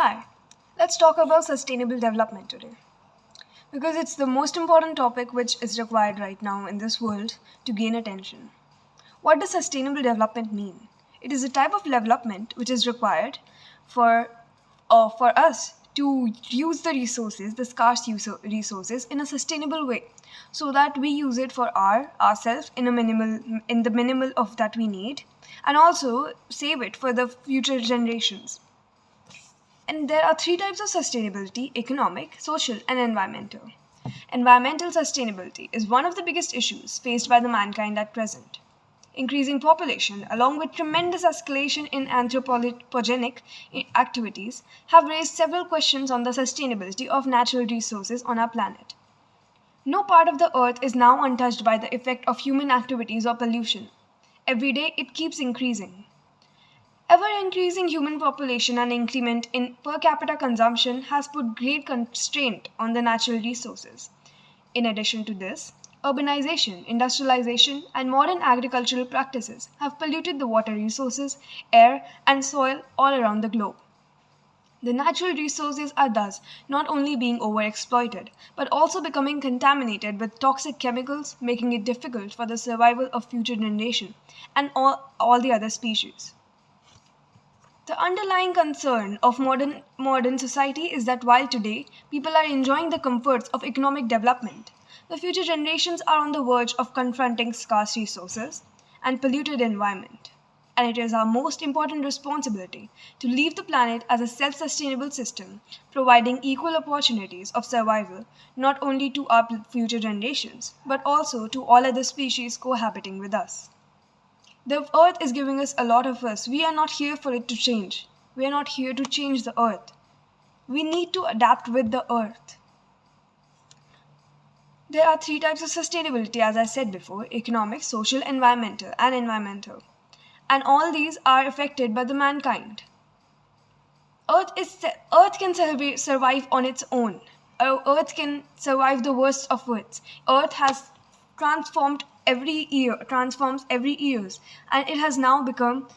Hi, let's talk about sustainable development today because it's the most important topic which is required right now in this world to gain attention. What does sustainable development mean? It is a type of development which is required for for us to use the resources, the scarce resources, in a sustainable way, so that we use it for ourselves in the minimal of that we need, and also save it for the future generations. And there are three types of sustainability: economic, social, and environmental. Environmental sustainability is one of the biggest issues faced by the mankind at present. Increasing population, along with tremendous escalation in anthropogenic activities, have raised several questions on the sustainability of natural resources on our planet. No part of the earth is now untouched by the effect of human activities or pollution. Every day it keeps increasing. Ever-increasing human population and increment in per capita consumption has put great constraint on the natural resources. In addition to this, urbanization, industrialization, and modern agricultural practices have polluted the water resources, air, and soil all around the globe. The natural resources are thus not only being overexploited, but also becoming contaminated with toxic chemicals, making it difficult for the survival of future generations and all the other species. The underlying concern of modern society is that while today people are enjoying the comforts of economic development, the future generations are on the verge of confronting scarce resources and polluted environment. And it is our most important responsibility to leave the planet as a self-sustainable system, providing equal opportunities of survival not only to our future generations, but also to all other species cohabiting with us. The earth is giving us a lot of us. We are not here for it to change. We are not here to change the earth. We need to adapt with the earth. There are three types of sustainability, as I said before: economic, social, environmental. And all these are affected by the mankind. Earth can survive on its own. Earth can survive the worst of worst. Earth has transforms every years, and it has now become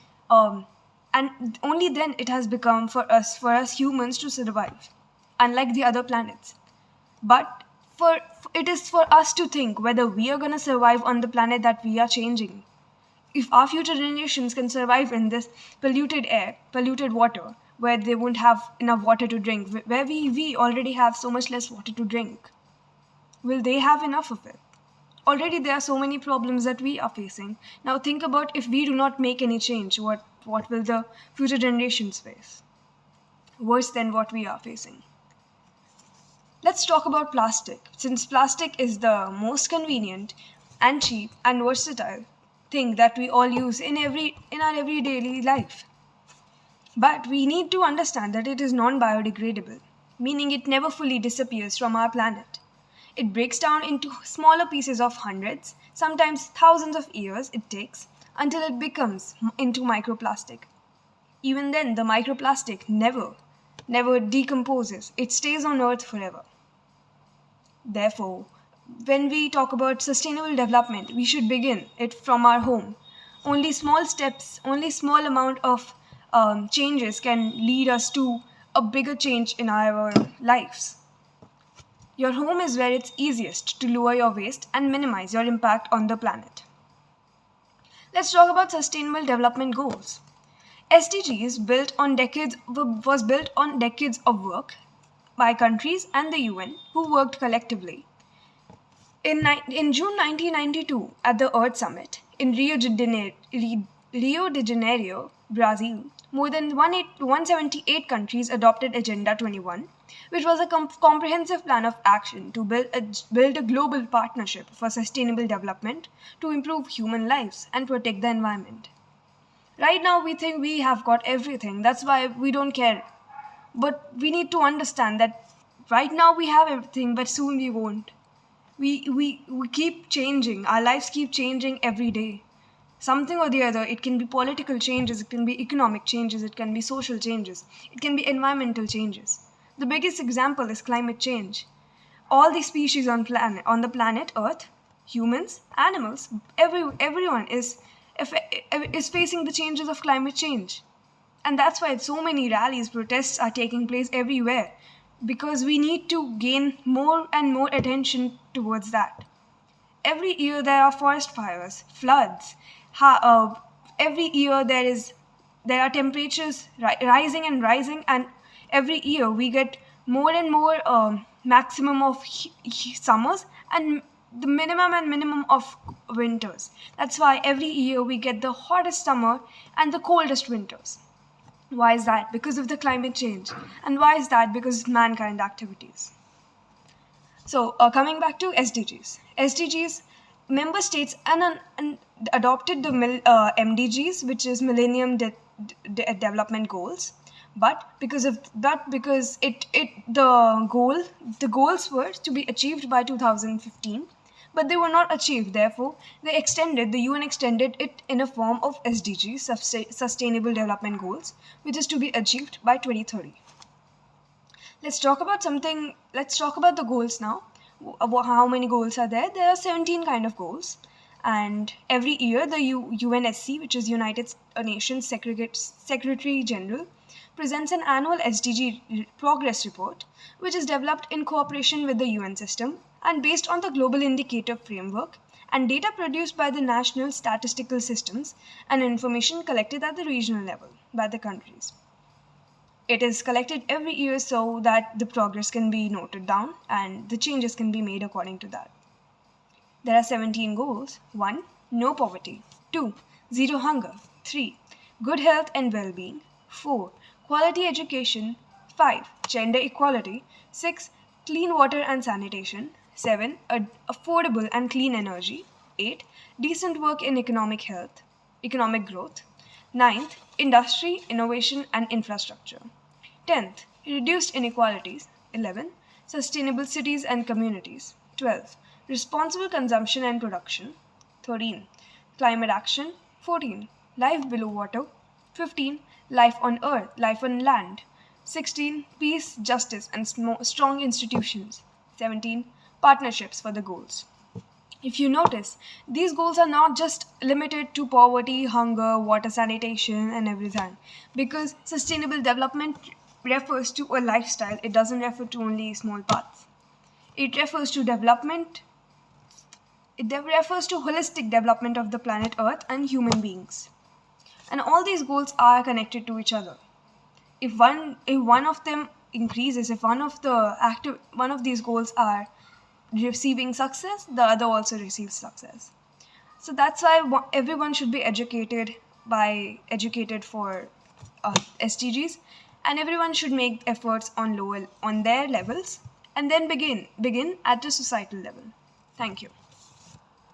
and only then it has become for us humans to survive, unlike the other planets. But it is for us to think whether we are going to survive on the planet that we are changing. If our future generations can survive in this polluted air, polluted water, where they won't have enough water to drink, where we already have so much less water to drink, will they have enough of it? Already there are so many problems that we are facing. Now think about, if we do not make any change, what will the future generations face? Worse than what we are facing. Let's talk about plastic. Since plastic is the most convenient and cheap and versatile thing that we all use in our everyday life. But we need to understand that it is non-biodegradable, meaning it never fully disappears from our planet. It breaks down into smaller pieces of hundreds, sometimes thousands of years it takes until it becomes into microplastic. Even then, the microplastic never decomposes. It stays on Earth forever. Therefore, when we talk about sustainable development, we should begin it from our home. Only small steps, only small amount of changes can lead us to a bigger change in our lives. Your home is where it's easiest to lower your waste and minimize your impact on the planet. Let's talk about sustainable development goals. SDGs was built on decades of work by countries and the UN, who worked collectively. In June 1992, at the Earth Summit in Rio de Janeiro, Brazil, more than 178 countries adopted Agenda 21, which was a comprehensive plan of action to build a global partnership for sustainable development to improve human lives and protect the environment. Right now, we think we have got everything. That's why we don't care. But we need to understand that right now we have everything, but soon we won't. We keep changing. Our lives keep changing every day. Something or the other. It can be political changes, it can be economic changes, it can be social changes, it can be environmental changes. The biggest example is climate change. All the species on the planet Earth, humans, animals, everyone is facing the changes of climate change. And that's why so many rallies, protests are taking place everywhere, because we need to gain more and more attention towards that. Every year there are forest fires, floods. Every year there are temperatures rising and rising, and every year we get more and more maximum of summers and the minimum of winters. That's why every year we get the hottest summer and the coldest winters. Why is that? Because of the climate change. And why is that? Because of mankind activities. So, coming back to SDGs. SDGs, member states adopted the MDGs, which is Millennium Development Goals. But because the goals were to be achieved by 2015, but they were not achieved. Therefore, the UN extended it in a form of SDGs, Sustainable Development Goals, which is to be achieved by 2030. Let's talk about the goals now. How many goals are there? There are 17 kind of goals. And every year, the UNSC, which is United Nations Secretary General, presents an annual SDG progress report, which is developed in cooperation with the UN system and based on the global indicator framework and data produced by the national statistical systems and information collected at the regional level by the countries. It is collected every year so that the progress can be noted down and the changes can be made according to that. There are 17 goals. 1. No poverty. 2. Zero hunger. 3. Good health and well-being. 4. Quality education. 5. Gender equality. 6. Clean water and sanitation. 7. Affordable and clean energy. 8. Decent work in economic growth. 9th. Industry, innovation and infrastructure. 10th. Reduced inequalities. 11. Sustainable cities and communities. 12. Responsible consumption and production. 13. Climate action. 14. Life below water. 15. Life on earth, life on land. 16. Peace, justice and strong institutions. 17. Partnerships for the goals. If you notice, these goals are not just limited to poverty, hunger, water sanitation and everything, because sustainable development refers to a lifestyle. It doesn't refer to only small parts. It refers to holistic development of the planet Earth and human beings. And all these goals are connected to each other. If one of them increases, if one of these goals are receiving success, the other also receives success. So that's why everyone should be educated for SDGs, and everyone should make efforts on their levels, and then begin at the societal level. Thank you.